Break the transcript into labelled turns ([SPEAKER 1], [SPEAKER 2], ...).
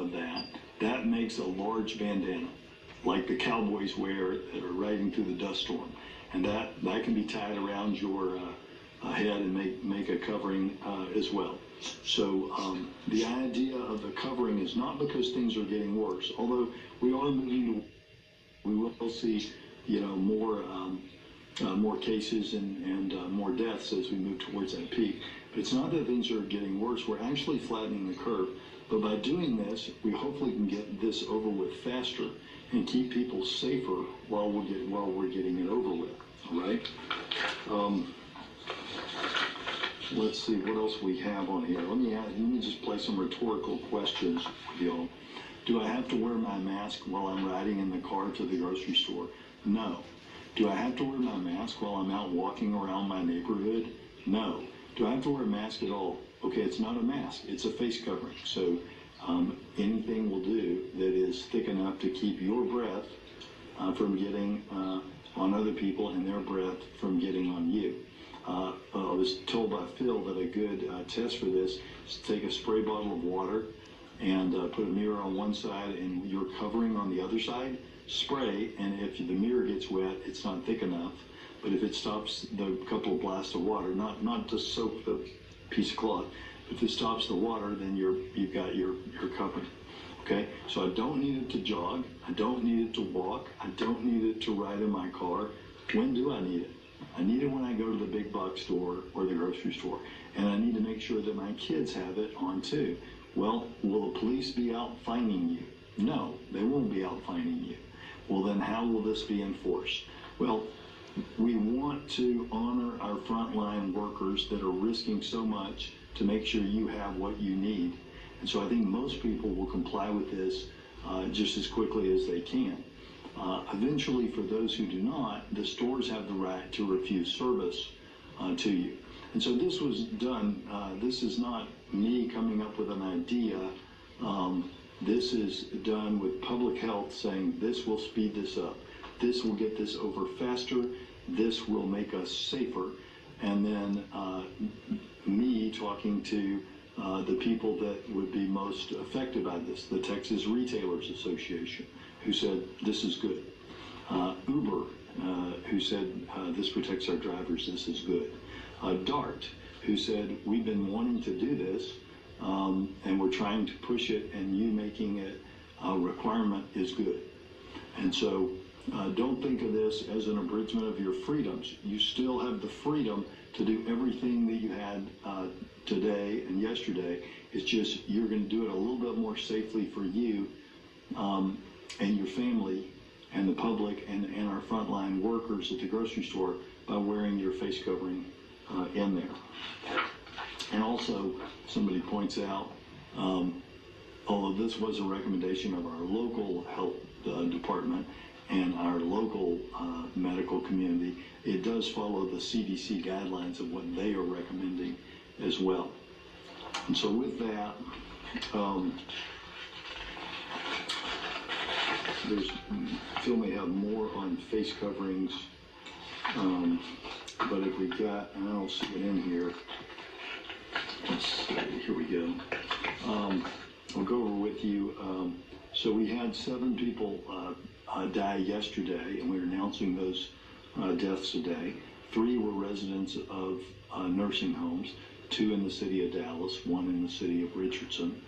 [SPEAKER 1] of that, that makes a large bandana, like the cowboys wear that are riding through the dust storm. And that can be tied around your head and make a covering as well. So the idea of the covering is not because things are getting worse, although we are moving to, we will see, more cases and more deaths as we move towards that peak. But it's not that things are getting worse. We're actually flattening the curve. But by doing this, we hopefully can get this over with faster and keep people safer while we're getting it over with. All right. Let's see what else we have on here. Let me just play some rhetorical questions with y'all. Do I have to wear my mask while I'm riding in the car to the grocery store? No. Do I have to wear my mask while I'm out walking around my neighborhood? No. Do I have to wear a mask at all? Okay, it's not a mask, it's a face covering. So anything will do that is thick enough to keep your breath from getting on other people and their breath from getting on you. I was told by Phil that a good test for this is to take a spray bottle of water and put a mirror on one side and you're covering on the other side. Spray, and if the mirror gets wet, it's not thick enough. But if it stops the couple of blasts of water, not to soak the piece of cloth, but if it stops the water, then you've got your covering. Okay, so I don't need it to jog. I don't need it to walk. I don't need it to ride in my car. When do I need it? I need it when I go to the big box store or the grocery store. And I need to make sure that my kids have it on too. Well, will the police be out fining you? No, they won't be out fining you. Well, then how will this be enforced? Well, we want to honor our frontline workers that are risking so much to make sure you have what you need. And so I think most people will comply with this just as quickly as they can. Eventually, for those who do not, the stores have the right to refuse service to you. And so this was done. This is not me coming up with an idea. This is done with public health saying this will speed this up. This will get this over faster. This will make us safer. And then me talking to the people that would be most affected by this, the Texas Retailers Association, who said this is good. Uber, who said this protects our drivers, this is good. DART, who said we've been wanting to do this and we're trying to push it, and you making it a requirement is good. And so don't think of this as an abridgment of your freedoms. You still have the freedom to do everything that you had today and yesterday. It's just you're going to do it a little bit more safely for you and your family and the public and our frontline workers at the grocery store by wearing your face covering in there. And also, somebody points out, although this was a recommendation of our local health department and our local medical community, it does follow the CDC guidelines of what they are recommending as well. And so with that, Phil may have more on face coverings, but if we got, and I don't see it in here, let's see, here we go. I'll go over with you. So we had 7 people die yesterday, and we're announcing those deaths today. 3 were residents of nursing homes, 2 in the city of Dallas, 1 in the city of Richardson.